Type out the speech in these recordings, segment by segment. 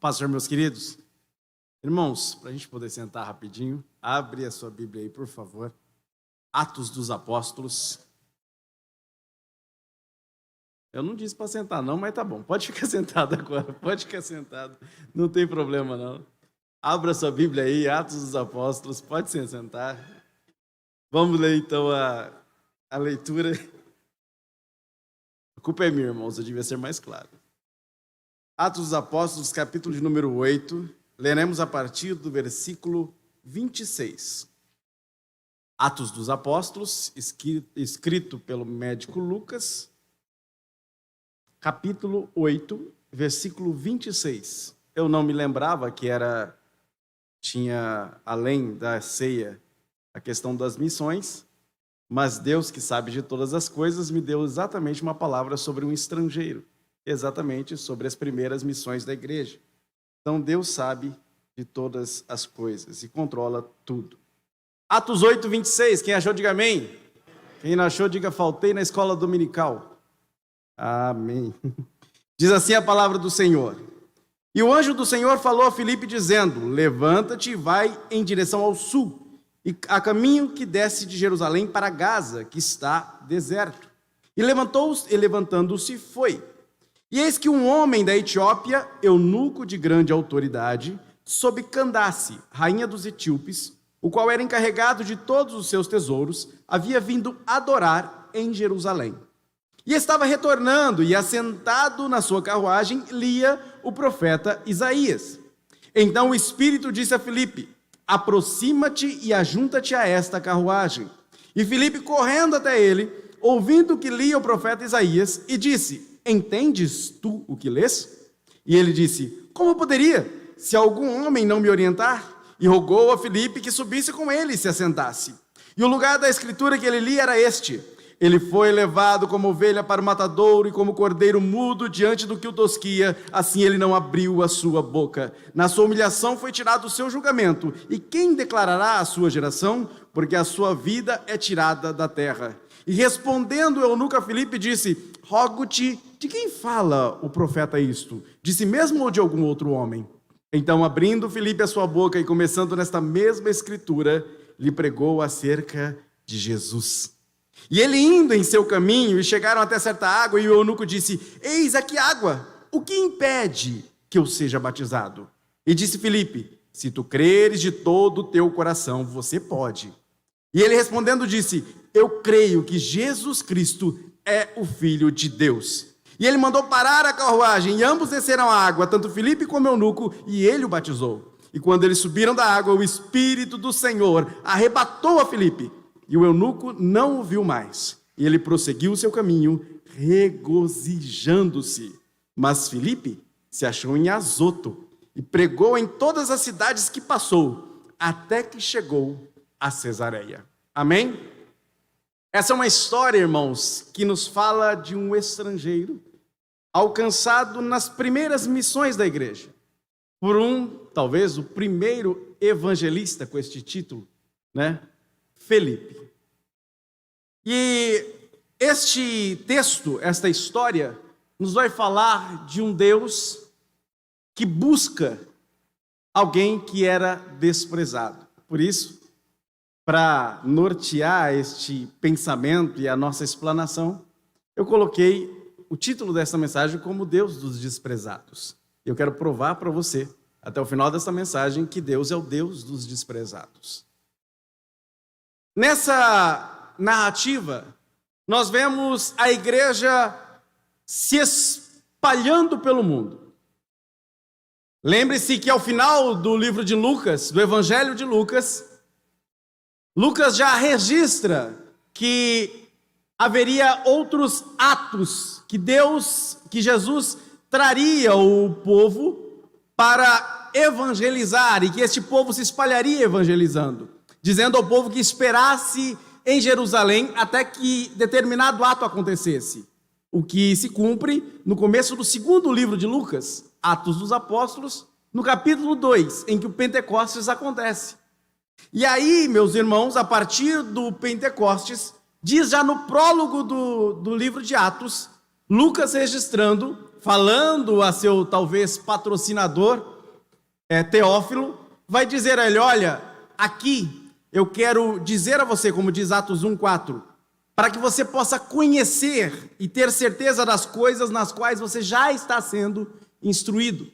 Pastor, meus queridos, irmãos, para a gente poder sentar rapidinho, abre a sua Bíblia aí, por favor. Atos dos Apóstolos. Eu não disse para sentar não, mas tá bom, pode ficar sentado agora, pode ficar sentado, não tem problema não. Abra sua Bíblia aí, Atos dos Apóstolos, pode se sentar. Vamos ler então a leitura. A culpa é minha, irmãos, eu devia ser mais claro. Atos dos Apóstolos, capítulo de número 8, leremos a partir do versículo 26. Atos dos Apóstolos, escrito pelo médico Lucas, capítulo 8, versículo 26. Eu não me lembrava que tinha, além da ceia, a questão das missões, mas Deus, que sabe de todas as coisas, me deu exatamente uma palavra sobre um estrangeiro, exatamente sobre as primeiras missões da igreja. Então Deus sabe de todas as coisas e controla tudo. Atos 8, 26, quem achou, diga amém. Quem não achou, diga faltei na escola dominical. Amém. Diz assim a palavra do Senhor. E o anjo do Senhor falou a Filipe dizendo, levanta-te e vai em direção ao sul, e a caminho que desce de Jerusalém para Gaza, que está deserto. E levantando-se foi. E eis que um homem da Etiópia, eunuco de grande autoridade, sob Candace, rainha dos etíopes, o qual era encarregado de todos os seus tesouros, havia vindo adorar em Jerusalém. E estava retornando, e assentado na sua carruagem, lia o profeta Isaías. Então o Espírito disse a Filipe, aproxima-te e ajunta-te a esta carruagem. E Filipe, correndo até ele, ouvindo que lia o profeta Isaías, e disse, entendes tu o que lês? E ele disse, como poderia, se algum homem não me orientar? E rogou a Filipe que subisse com ele e se assentasse. E o lugar da escritura que ele lia era este, ele foi levado como ovelha para o matadouro e como cordeiro mudo diante do que o tosquia, assim ele não abriu a sua boca. Na sua humilhação foi tirado o seu julgamento, e quem declarará a sua geração? Porque a sua vida é tirada da terra. E respondendo o eunuco a Filipe disse, rogo-te, de quem fala o profeta isto? De si mesmo ou de algum outro homem? Então, abrindo Filipe a sua boca e começando nesta mesma escritura, lhe pregou acerca de Jesus. E ele indo em seu caminho, e chegaram até certa água, e o eunuco disse, eis aqui água, o que impede que eu seja batizado? E disse Filipe, se tu creres de todo o teu coração, você pode. E ele respondendo disse, eu creio que Jesus Cristo é o Filho de Deus. E ele mandou parar a carruagem, e ambos desceram à água, tanto Filipe como o eunuco, e ele o batizou. E quando eles subiram da água, o Espírito do Senhor arrebatou a Filipe, e o eunuco não o viu mais. E ele prosseguiu o seu caminho, regozijando-se. Mas Filipe se achou em Azoto, e pregou em todas as cidades que passou, até que chegou a Cesareia. Amém? Essa é uma história, irmãos, que nos fala de um estrangeiro alcançado nas primeiras missões da igreja, por talvez o primeiro evangelista com este título, Felipe. E este texto, esta história, nos vai falar de um Deus que busca alguém que era desprezado. Por isso, para nortear este pensamento e a nossa explanação, eu coloquei o título desta mensagem como Deus dos desprezados. Eu quero provar para você, até o final desta mensagem, que Deus é o Deus dos desprezados. Nessa narrativa, nós vemos a igreja se espalhando pelo mundo. Lembre-se que ao final do livro de Lucas, do Evangelho de Lucas, Lucas já registra que haveria outros atos que Jesus traria o povo para evangelizar e que este povo se espalharia evangelizando, dizendo ao povo que esperasse em Jerusalém até que determinado ato acontecesse. O que se cumpre no começo do segundo livro de Lucas, Atos dos Apóstolos, no capítulo 2, em que o Pentecostes acontece. E aí, meus irmãos, a partir do Pentecostes, diz já no prólogo do livro de Atos, Lucas registrando, falando a seu, talvez, patrocinador, Teófilo, vai dizer a ele: olha, aqui eu quero dizer a você, como diz Atos 1:4, para que você possa conhecer e ter certeza das coisas nas quais você já está sendo instruído.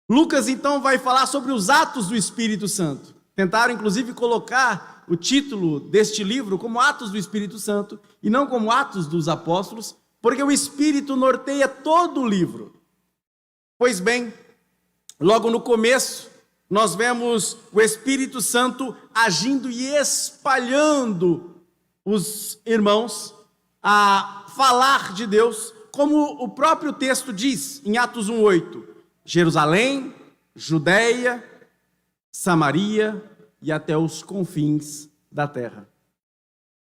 Lucas, então, vai falar sobre os atos do Espírito Santo. Tentaram, inclusive, colocar o título deste livro como Atos do Espírito Santo e não como Atos dos Apóstolos, porque o Espírito norteia todo o livro. Pois bem, logo no começo, nós vemos o Espírito Santo agindo e espalhando os irmãos a falar de Deus, como o próprio texto diz em Atos 1:8, Jerusalém, Judeia, Samaria e até os confins da terra.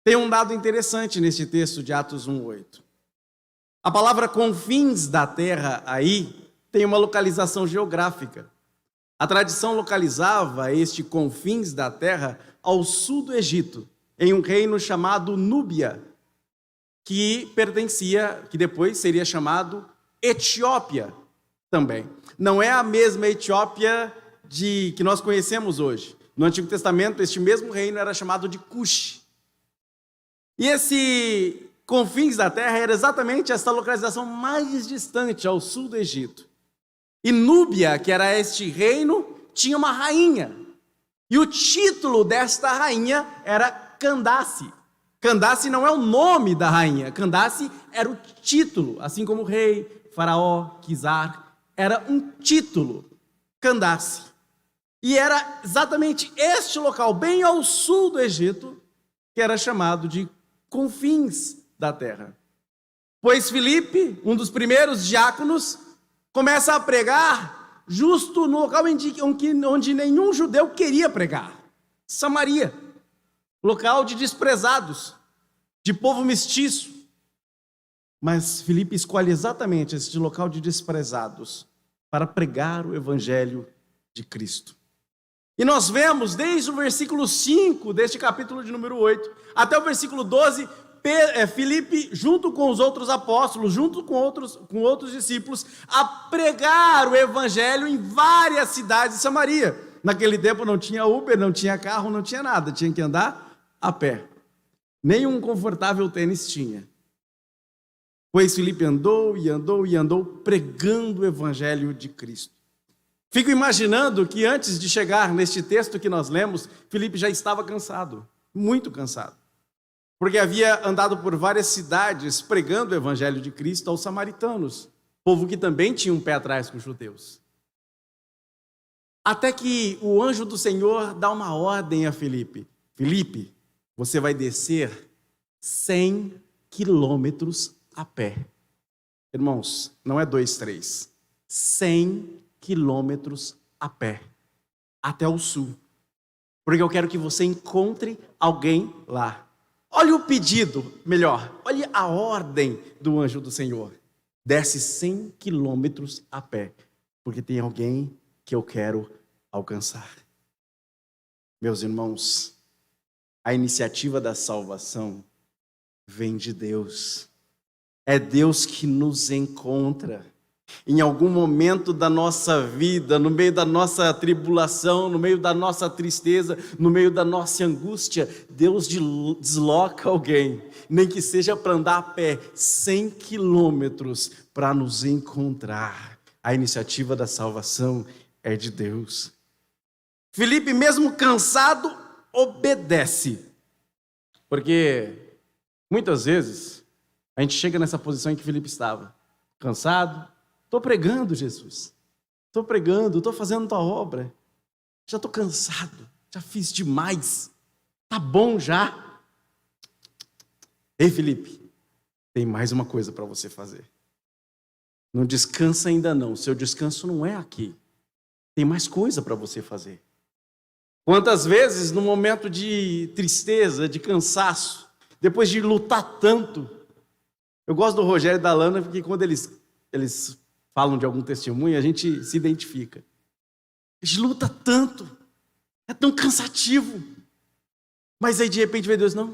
Tem um dado interessante neste texto de Atos 1:8. A palavra confins da terra aí tem uma localização geográfica. A tradição localizava este confins da terra ao sul do Egito, em um reino chamado Núbia, que depois seria chamado Etiópia também. Não é a mesma Etiópia que nós conhecemos hoje. No Antigo Testamento, este mesmo reino era chamado de Cush. E esse confins da terra era exatamente essa localização mais distante, ao sul do Egito. E Núbia, que era este reino, tinha uma rainha. E o título desta rainha era Candace. Candace não é o nome da rainha, Candace era o título, assim como rei, faraó, czar, era um título, Candace. E era exatamente este local, bem ao sul do Egito, que era chamado de confins da terra. Pois Filipe, um dos primeiros diáconos, começa a pregar justo no local onde nenhum judeu queria pregar, Samaria, local de desprezados, de povo mestiço. Mas Filipe escolhe exatamente esse local de desprezados para pregar o evangelho de Cristo. E nós vemos desde o versículo 5 deste capítulo de número 8 até o versículo 12, Filipe, junto com os outros apóstolos, junto com outros discípulos, a pregar o evangelho em várias cidades de Samaria. Naquele tempo não tinha Uber, não tinha carro, não tinha nada, tinha que andar a pé. Nem um confortável tênis tinha. Pois Filipe andou e andou e andou pregando o evangelho de Cristo. Fico imaginando que antes de chegar neste texto que nós lemos, Filipe já estava cansado, muito cansado, porque havia andado por várias cidades pregando o evangelho de Cristo aos samaritanos, povo que também tinha um pé atrás com os judeus. Até que o anjo do Senhor dá uma ordem a Filipe: Filipe, você vai descer 100 quilômetros a pé. Irmãos, não é 2, 3, 100 quilômetros a pé, até o sul, porque eu quero que você encontre alguém lá. Olha o pedido, olha a ordem do anjo do Senhor: desce 100 quilômetros a pé, porque tem alguém que eu quero alcançar. Meus irmãos, a iniciativa da salvação vem de Deus. É Deus que nos encontra. Em algum momento da nossa vida, no meio da nossa tribulação, no meio da nossa tristeza, no meio da nossa angústia, Deus desloca alguém, nem que seja para andar a pé 100 quilômetros para nos encontrar. A iniciativa da salvação é de Deus. Filipe, mesmo cansado, obedece, porque muitas vezes a gente chega nessa posição em que Filipe estava, cansado. Estou pregando, Jesus, estou pregando, estou fazendo tua obra, já estou cansado, já fiz demais, tá bom já. Ei, Filipe, tem mais uma coisa para você fazer. Não descansa ainda não, seu descanso não é aqui, tem mais coisa para você fazer. Quantas vezes no momento de tristeza, de cansaço, depois de lutar tanto, eu gosto do Rogério e da Lana, porque quando eles falam de algum testemunho, a gente se identifica. A gente luta tanto, é tão cansativo, mas aí de repente vem Deus: não,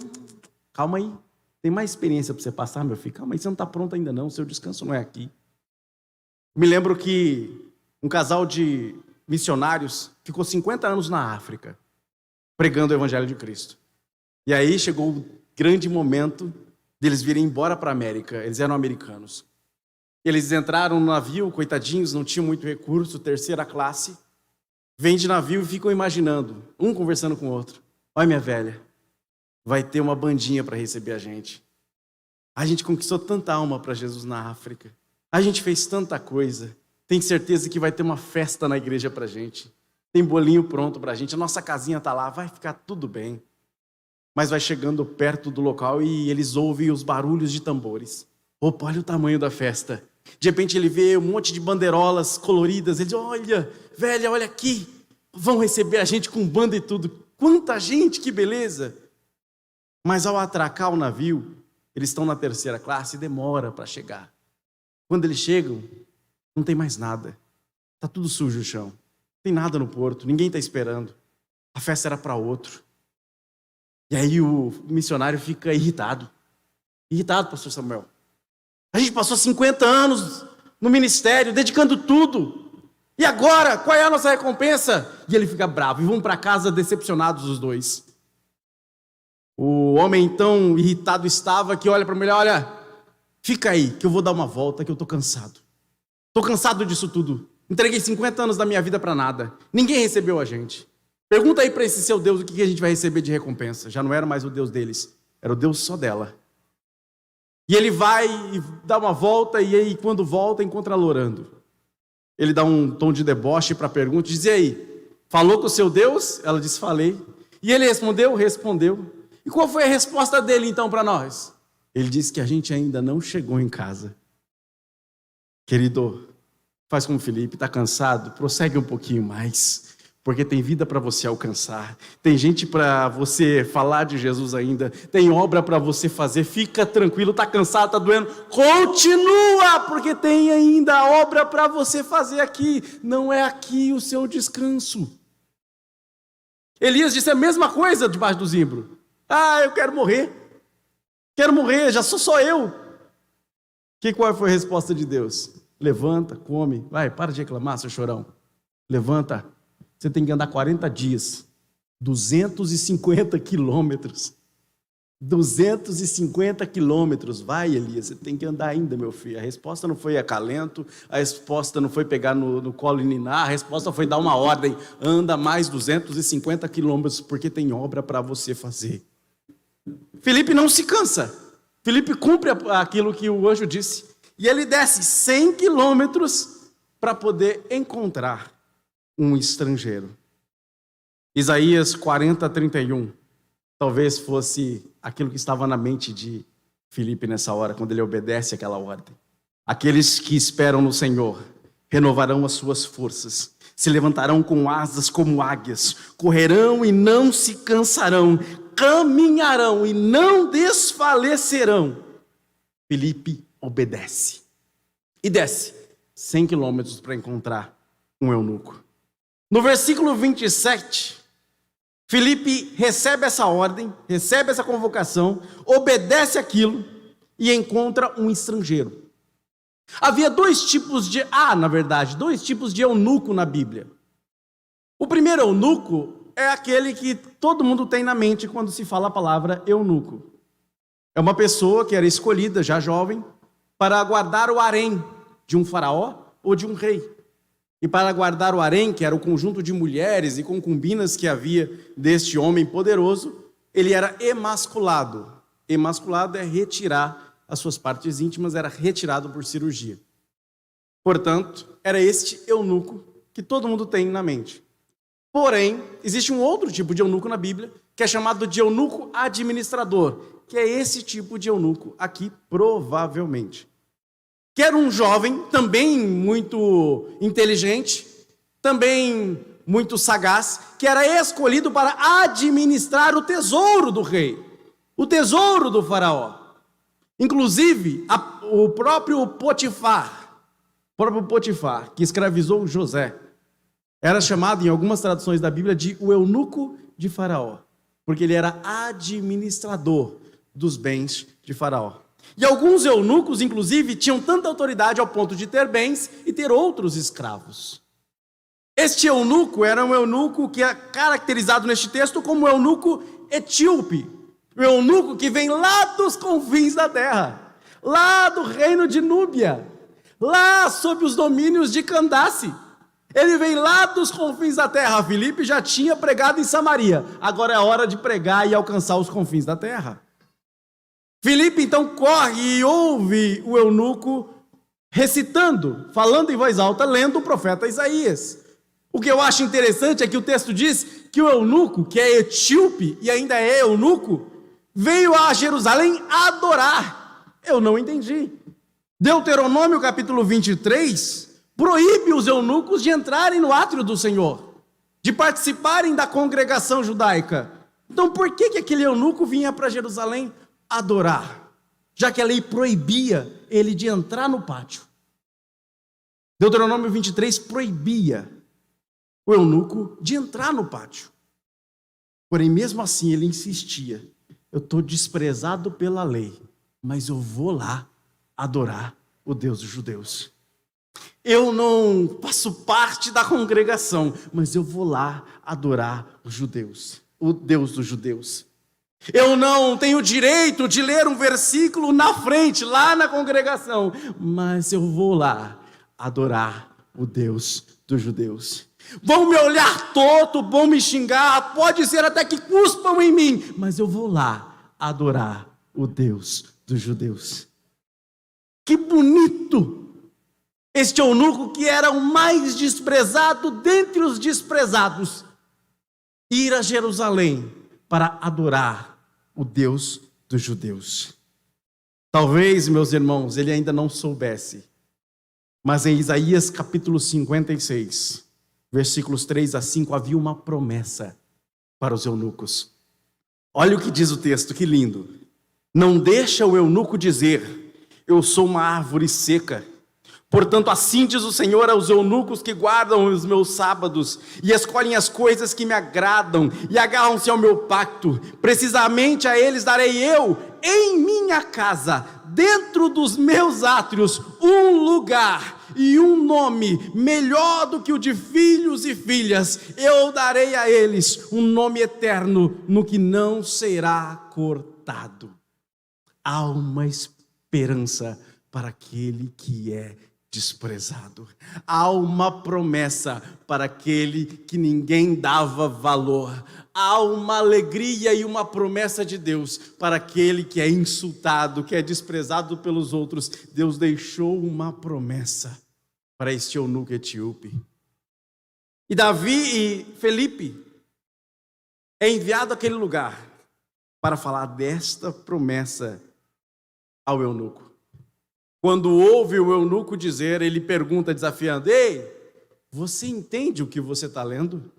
calma aí, tem mais experiência para você passar, meu filho, calma aí, você não está pronto ainda não, seu descanso não é aqui. Me lembro que um casal de missionários ficou 50 anos na África, pregando o Evangelho de Cristo. E aí chegou o grande momento deles virem embora para a América. Eles eram americanos. Eles entraram no navio, coitadinhos, não tinham muito recurso, terceira classe. Vêm de navio e ficam imaginando, um conversando com o outro. Olha, minha velha, vai ter uma bandinha para receber a gente. A gente conquistou tanta alma para Jesus na África. A gente fez tanta coisa. Tem certeza que vai ter uma festa na igreja para a gente. Tem bolinho pronto para a gente. A nossa casinha está lá, vai ficar tudo bem. Mas vai chegando perto do local e eles ouvem os barulhos de tambores. Opa, olha o tamanho da festa. De repente ele vê um monte de bandeirolas coloridas. Ele diz, olha, velha, olha aqui. Vão receber a gente com banda e tudo. Quanta gente, que beleza. Mas ao atracar o navio, eles estão na terceira classe e demora para chegar. Quando eles chegam, não tem mais nada. Está tudo sujo o chão. Não tem nada no porto, ninguém está esperando. A festa era para outro. E aí o missionário fica irritado. Irritado, pastor Samuel. A gente passou 50 anos no ministério, dedicando tudo. E agora, qual é a nossa recompensa? E ele fica bravo. E vão para casa decepcionados os dois. O homem tão irritado estava que olha para a mulher, olha, fica aí, que eu vou dar uma volta, que eu estou cansado. Estou cansado disso tudo. Entreguei 50 anos da minha vida para nada. Ninguém recebeu a gente. Pergunta aí para esse seu Deus o que a gente vai receber de recompensa. Já não era mais o Deus deles, era o Deus só dela. E ele vai e dá uma volta, e aí quando volta, encontra ela orando. Ele dá um tom de deboche para a pergunta, diz, e aí, falou com o seu Deus? Ela diz, falei. E ele respondeu? Respondeu. E qual foi a resposta dele então para nós? Ele disse que a gente ainda não chegou em casa. Querido, faz como Felipe, está cansado? Prossegue um pouquinho mais, porque tem vida para você alcançar, tem gente para você falar de Jesus ainda, tem obra para você fazer. Fica tranquilo, está cansado, está doendo, continua, porque tem ainda obra para você fazer aqui. Não é aqui o seu descanso. Elias disse a mesma coisa debaixo do zimbro. Ah, eu quero morrer, já sou só eu. Qual foi a resposta de Deus? Levanta, come, vai, para de reclamar, seu chorão. Levanta, você tem que andar 40 dias, 250 quilômetros. 250 quilômetros, vai, Elias, você tem que andar ainda, meu filho. A resposta não foi acalento, a resposta não foi pegar no colo e ninar, a resposta foi dar uma ordem, anda mais 250 quilômetros, porque tem obra para você fazer. Felipe não se cansa, Felipe cumpre aquilo que o anjo disse, e ele desce 100 quilômetros para poder encontrar um estrangeiro. Isaías 40:31, talvez fosse aquilo que estava na mente de Felipe nessa hora, quando ele obedece àquela ordem. Aqueles que esperam no Senhor renovarão as suas forças, se levantarão com asas como águias, correrão e não se cansarão, caminharão e não desfalecerão. Felipe obedece e desce 100 quilômetros para encontrar um eunuco. No versículo 27, Felipe recebe essa ordem, recebe essa convocação, obedece aquilo e encontra um estrangeiro. Havia dois tipos de eunuco na Bíblia. O primeiro eunuco é aquele que todo mundo tem na mente quando se fala a palavra eunuco. É uma pessoa que era escolhida, já jovem, para guardar o harém de um faraó ou de um rei. E para guardar o harém, que era o conjunto de mulheres e concubinas que havia deste homem poderoso, ele era emasculado. Emasculado é retirar as suas partes íntimas, era retirado por cirurgia. Portanto, era este eunuco que todo mundo tem na mente. Porém, existe um outro tipo de eunuco na Bíblia, que é chamado de eunuco administrador, que é esse tipo de eunuco aqui, provavelmente. Que era um jovem, também muito inteligente, também muito sagaz, que era escolhido para administrar o tesouro do rei, o tesouro do faraó. Inclusive, o próprio Potifar, que escravizou José, era chamado, em algumas traduções da Bíblia, de o eunuco de Faraó, porque ele era administrador dos bens de Faraó. E alguns eunucos, inclusive, tinham tanta autoridade ao ponto de ter bens e ter outros escravos. Este eunuco era um eunuco que é caracterizado neste texto como um eunuco etíope. Um eunuco que vem lá dos confins da terra, lá do reino de Núbia, lá sob os domínios de Candace. Ele vem lá dos confins da terra. Filipe já tinha pregado em Samaria, agora é hora de pregar e alcançar os confins da terra. Filipe então corre e ouve o eunuco recitando, falando em voz alta, lendo o profeta Isaías. O que eu acho interessante é que o texto diz que o eunuco, que é etíope e ainda é eunuco, veio a Jerusalém adorar. Eu não entendi. Deuteronômio capítulo 23 proíbe os eunucos de entrarem no átrio do Senhor, de participarem da congregação judaica. Então por que aquele eunuco vinha para Jerusalém adorar? Já que a lei proibia ele de entrar no pátio. Deuteronômio 23 proibia o eunuco de entrar no pátio. Porém, mesmo assim, ele insistia: eu estou desprezado pela lei, mas eu vou lá adorar o Deus dos judeus. Eu não faço parte da congregação, mas eu vou lá adorar os judeus, o Deus dos judeus. Eu não tenho direito de ler um versículo na frente, lá na congregação, mas eu vou lá adorar o Deus dos judeus. Vão me olhar torto, vão me xingar, pode ser até que cuspam em mim, mas eu vou lá adorar o Deus dos judeus. Que bonito! Este eunuco, que era o mais desprezado dentre os desprezados, ir a Jerusalém para adorar o Deus dos judeus. Talvez, meus irmãos, ele ainda não soubesse, mas em Isaías capítulo 56, versículos 3 a 5, havia uma promessa para os eunucos. Olha o que diz o texto, que lindo. Não deixa o eunuco dizer: eu sou uma árvore seca. Portanto, assim diz o Senhor aos eunucos que guardam os meus sábados e escolhem as coisas que me agradam e agarram-se ao meu pacto. Precisamente a eles darei eu, em minha casa, dentro dos meus átrios, um lugar e um nome melhor do que o de filhos e filhas. Eu darei a eles um nome eterno no que não será cortado. Há uma esperança para aquele que é desprezado. Há uma promessa para aquele que ninguém dava valor. Há uma alegria e uma promessa de Deus para aquele que é insultado, que é desprezado pelos outros. Deus deixou uma promessa para este eunuco etíope. E Davi e Felipe é enviado àquele lugar para falar desta promessa ao eunuco. Quando ouve o eunuco dizer, ele pergunta desafiando: ei, você entende o que você está lendo?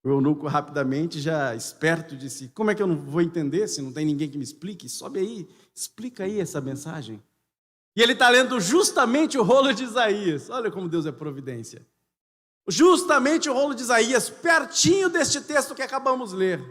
O eunuco rapidamente, já esperto, disse: como é que eu não vou entender se não tem ninguém que me explique? Sobe aí, explica aí essa mensagem. E ele está lendo justamente o rolo de Isaías. Olha como Deus é providência. Justamente o rolo de Isaías, pertinho deste texto que acabamos de ler.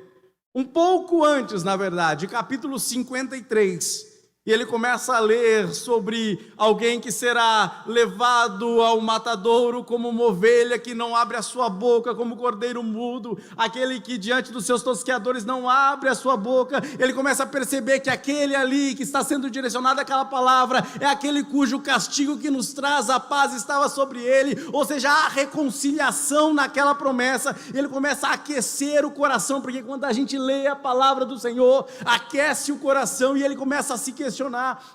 Um pouco antes, na verdade, capítulo 53. E ele começa a ler sobre alguém que será levado ao matadouro como uma ovelha que não abre a sua boca, como cordeiro mudo, aquele que diante dos seus tosqueadores não abre a sua boca. Ele começa a perceber que aquele ali que está sendo direcionado àquela palavra é aquele cujo castigo que nos traz a paz estava sobre ele, ou seja, a reconciliação naquela promessa. Ele começa a aquecer o coração, porque quando a gente lê a palavra do Senhor, aquece o coração e ele começa a se questionar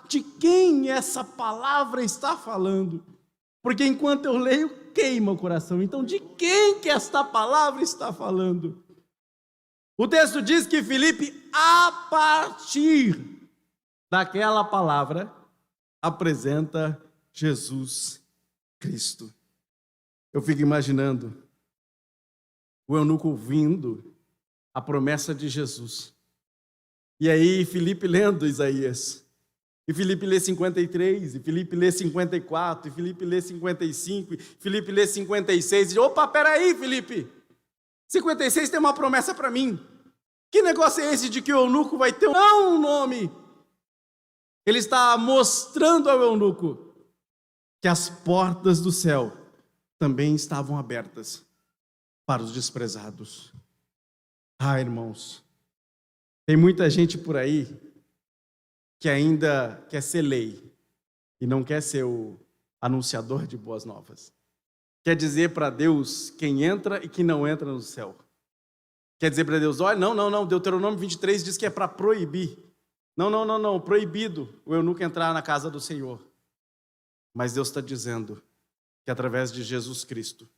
de quem essa palavra está falando, porque enquanto eu leio, queima o coração. Então, de quem que esta palavra está falando? O texto diz que Filipe, a partir daquela palavra, apresenta Jesus Cristo. Eu fico imaginando o eunuco ouvindo a promessa de Jesus, e aí Filipe lendo Isaías, e Filipe lê 53, e Filipe lê 54, e Filipe lê 55, e Filipe lê 56, e opa, peraí Filipe, 56 tem uma promessa para mim. Que negócio é esse de que o eunuco vai ter um nome? Ele está mostrando ao eunuco que as portas do céu também estavam abertas para os desprezados. Ah, irmãos, tem muita gente por aí que ainda quer ser lei e não quer ser o anunciador de boas novas. Quer dizer para Deus quem entra e quem não entra no céu. Quer dizer para Deus, olha, não, Deuteronômio 23 diz que é para proibir. Não, proibido o eunuco entrar na casa do Senhor. Mas Deus está dizendo que através de Jesus Cristo,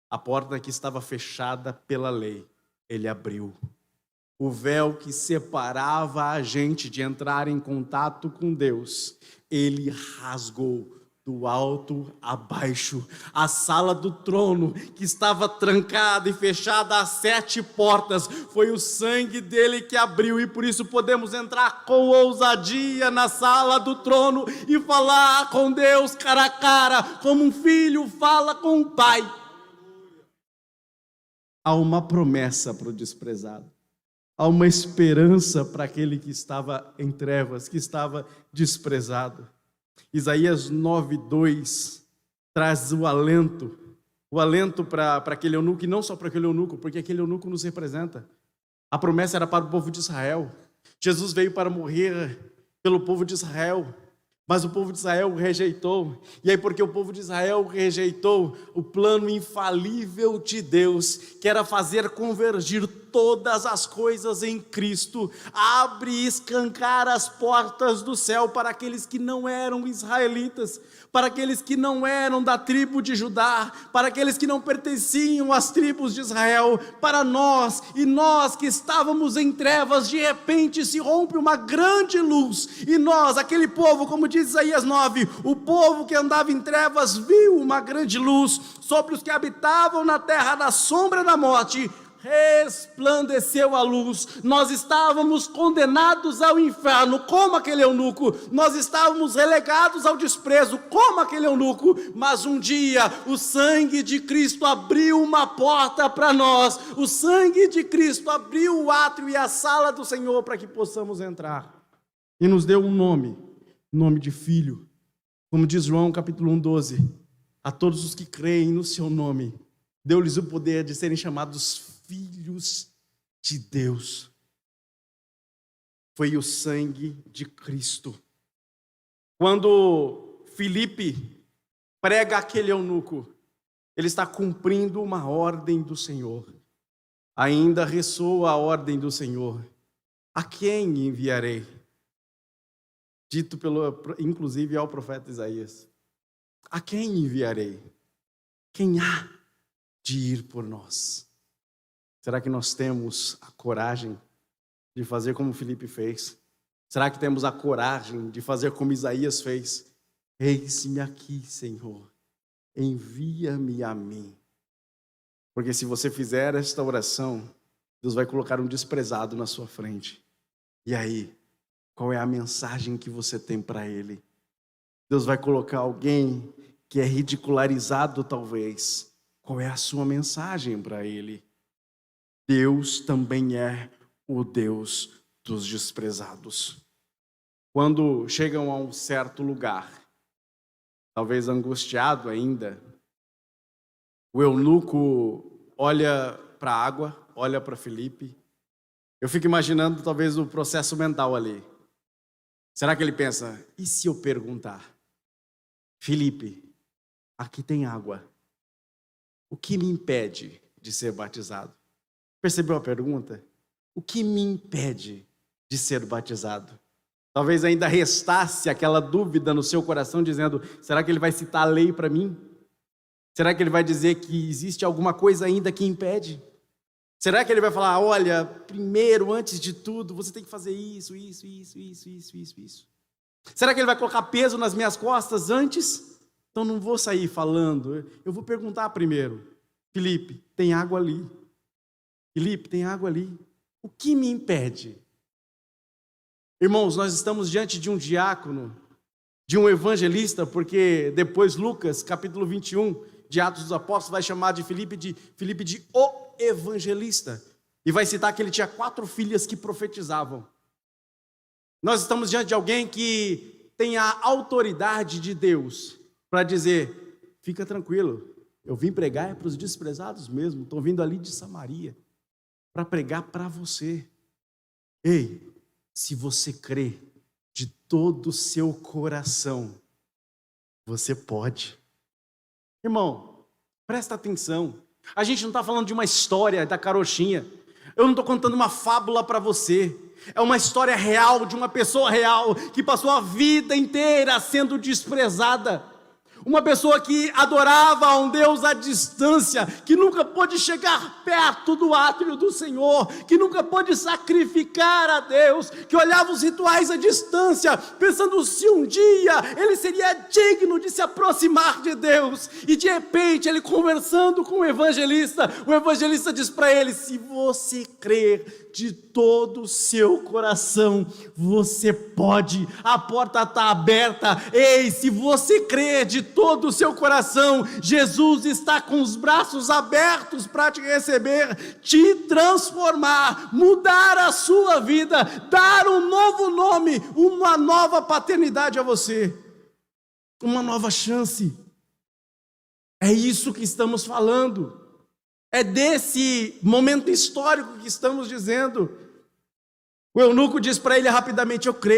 a porta que estava fechada pela lei, Ele abriu. O véu que separava a gente de entrar em contato com Deus, Ele rasgou do alto a baixo. A sala do trono, que estava trancada e fechada às 7 portas, foi o sangue dele que abriu, e por isso podemos entrar com ousadia na sala do trono e falar com Deus cara a cara, como um filho fala com o pai. Há uma promessa para o desprezado. Há uma esperança para aquele que estava em trevas, que estava desprezado. Isaías 9:2 traz o alento para aquele eunuco, e não só para aquele eunuco, porque aquele eunuco nos representa. A promessa era para o povo de Israel. Jesus veio para morrer pelo povo de Israel, mas o povo de Israel o rejeitou. E aí, porque o povo de Israel o rejeitou, o plano infalível de Deus, que era fazer convergir todas as coisas em Cristo, abre e escancar as portas do céu para aqueles que não eram israelitas, para aqueles que não eram da tribo de Judá, para aqueles que não pertenciam às tribos de Israel, para nós, e nós que estávamos em trevas, de repente se rompe uma grande luz, e nós, aquele povo, como diz Isaías 9, o povo que andava em trevas viu uma grande luz. Sobre os que habitavam na terra da sombra da morte, resplandeceu a luz. Nós estávamos condenados ao inferno, como aquele eunuco. Nós estávamos relegados ao desprezo, como aquele eunuco. Mas um dia o sangue de Cristo abriu uma porta para nós. O sangue de Cristo abriu o átrio e a sala do Senhor para que possamos entrar. E nos deu um nome de filho. Como diz João capítulo 1:12, a todos os que creem no seu nome, deu-lhes o poder de serem chamados filhos de Deus. Foi o sangue de Cristo. Quando Filipe prega aquele eunuco, ele está cumprindo uma ordem do Senhor. Ainda ressoa a ordem do Senhor: a quem enviarei? Dito inclusive ao profeta Isaías: a quem enviarei? Quem há de ir por nós? Será que nós temos a coragem de fazer como Filipe fez? Será que temos a coragem de fazer como Isaías fez? Eis-me aqui, Senhor, envia-me a mim. Porque se você fizer esta oração, Deus vai colocar um desprezado na sua frente. E aí, qual é a mensagem que você tem para ele? Deus vai colocar alguém que é ridicularizado talvez. Qual é a sua mensagem para ele? Deus também é o Deus dos desprezados. Quando chegam a um certo lugar, talvez angustiado ainda, o eunuco olha para a água, olha para Filipe. Eu fico imaginando talvez o processo mental ali. Será que ele pensa: e se eu perguntar, Filipe, aqui tem água, o que me impede de ser batizado? Percebeu a pergunta? O que me impede de ser batizado? Talvez ainda restasse aquela dúvida no seu coração, dizendo: será que ele vai citar a lei para mim? Será que ele vai dizer que existe alguma coisa ainda que impede? Será que ele vai falar: olha, primeiro, antes de tudo, você tem que fazer isso. Será que ele vai colocar peso nas minhas costas antes? Então não vou sair falando, eu vou perguntar primeiro: Filipe, tem água ali. Filipe, tem água ali. O que me impede? Irmãos, nós estamos diante de um diácono, de um evangelista, porque depois Lucas, capítulo 21, de Atos dos Apóstolos, vai chamar de Filipe de o evangelista. E vai citar que ele tinha 4 filhas que profetizavam. Nós estamos diante de alguém que tem a autoridade de Deus para dizer: fica tranquilo, eu vim pregar para os desprezados mesmo, estou vindo ali de Samaria para pregar para você. Ei, se você crê de todo o seu coração, você pode. Irmão, presta atenção, a gente não está falando de uma história da carochinha, eu não estou contando uma fábula para você, é uma história real, de uma pessoa real, que passou a vida inteira sendo desprezada, uma pessoa que adorava a um Deus à distância, que nunca pôde chegar perto do átrio do Senhor, que nunca pôde sacrificar a Deus, que olhava os rituais à distância, pensando se um dia ele seria digno de se aproximar de Deus, e de repente ele conversando com o evangelista diz para ele: se você crer de todo o seu coração, você pode, a porta está aberta. Ei, se você crer de todo o seu coração, Jesus está com os braços abertos para te receber, te transformar, mudar a sua vida, dar um novo nome, uma nova paternidade a você, uma nova chance. É isso que estamos falando. É desse momento histórico que estamos dizendo. O eunuco diz para ele rapidamente: eu creio.